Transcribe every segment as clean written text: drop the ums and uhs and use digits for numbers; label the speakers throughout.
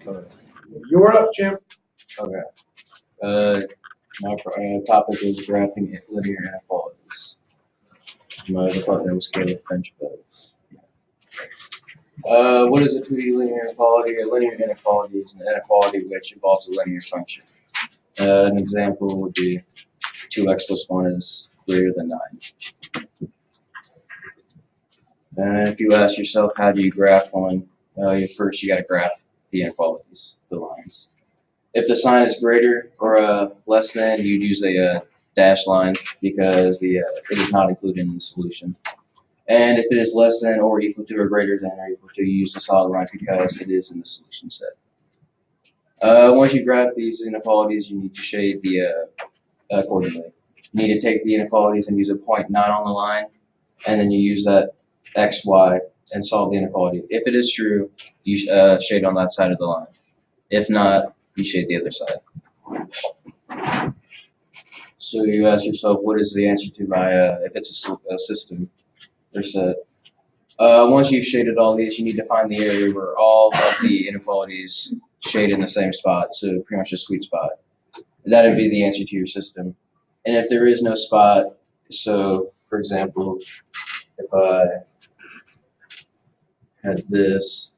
Speaker 1: Okay.
Speaker 2: You're up, Jim.
Speaker 1: Okay. My topic is graphing linear inequalities. My department was Caleb Finch, but what is a 2D linear inequality? A linear inequality is an inequality which involves a linear function. An example would be 2x plus 1 is greater than 9. And if you ask yourself, how do you graph one? First, you got to graph the inequalities, the lines. If the sign is greater or less than, you'd use a dash line because it is not included in the solution. And if it is less than or equal to or greater than or equal to, you use a solid line because it is in the solution set. Once you graph these inequalities, you need to shade the accordingly. You need to take the inequalities and use a point not on the line, and then you use that x, y, and solve the inequality. If it is true, you shade on that side of the line. If not, you shade the other side. So you ask yourself, what is the answer to my, if it's a system or set. Once you've shaded all these, you need to find the area where all of the inequalities shade in the same spot, so pretty much a sweet spot. That would be the answer to your system. And if there is no spot, so for example, if I had this,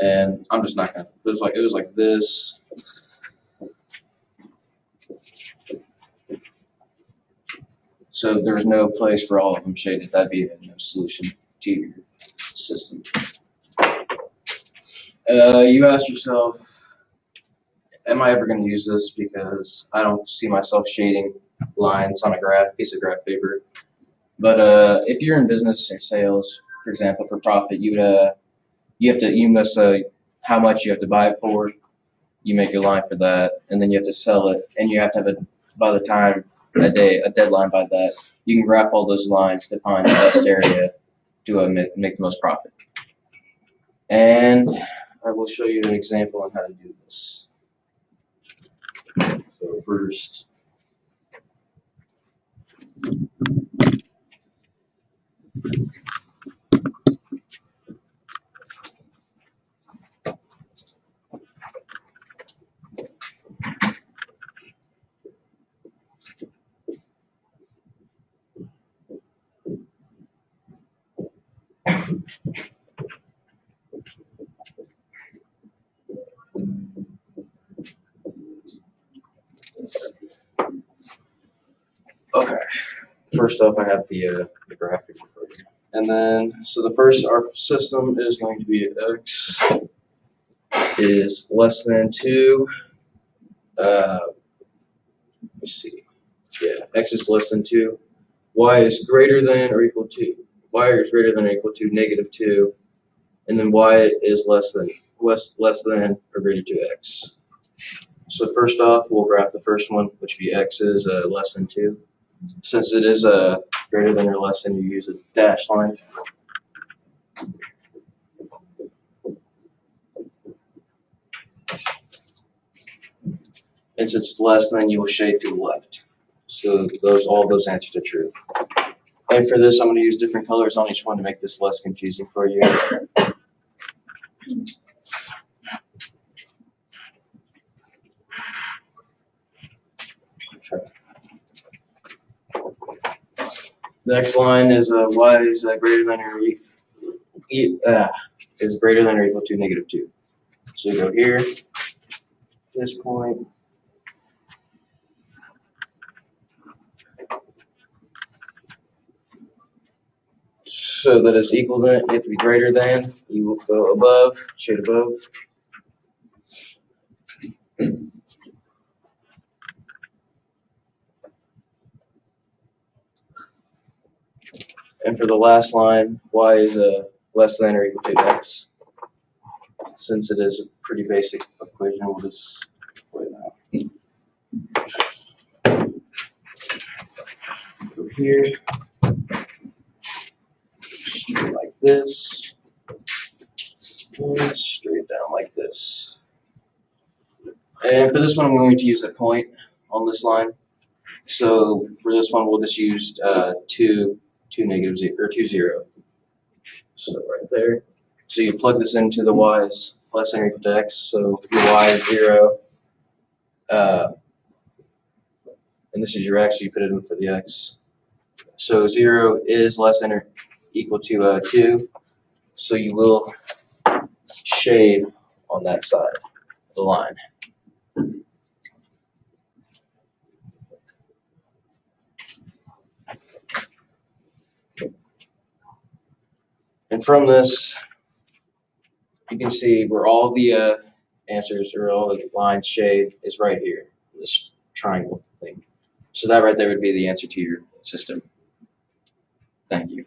Speaker 1: and I'm just not gonna, it was like this. So there's no place for all of them shaded. That'd be no solution to your system. You ask yourself, am I ever going to use this? Because I don't see myself shading lines on a piece of graph paper. But if you're in business and sales, for example, for profit, you must how much you have to buy it for. You make a line for that, and then you have to sell it, and you have to have it by the time a deadline by that. You can graph all those lines to find the best area to make the most profit. And I will show you an example on how to do this. So first, okay. First off, I have the graphic for you. And then, so our system is going to be x is less than 2. Let's see. Yeah, x is less than 2. Y is greater than or equal to. Y is greater than or equal to -2. And then y is less than or greater to x. So first off, we'll graph the first one, which would be x is less than 2. Since it is greater than or less than, you use a dash line. And since it's less than, you will shade to the left. So all those answers are true. And for this, I'm going to use different colors on each one to make this less confusing for you. The next line is y is greater than or equal to -2. So you go here, this point, so that it's equal to, you have to be greater than. You will go above, shade above. And for the last line, y is less than or equal to x. Since it is a pretty basic equation, we'll just put it out. Go here, straight like this, and straight down like this. And for this one, I'm going to use a point on this line. So for this one, we'll just use 2 0. So right there. So you plug this into the y's less than or equal to x. So your y is 0, and this is your x, so you put it in for the x. So 0 is less than or equal to 2, so you will shade on that side of the line. And from this, you can see where all the answers or all the lines shade is right here, this triangle thing. So that right there would be the answer to your system. Thank you.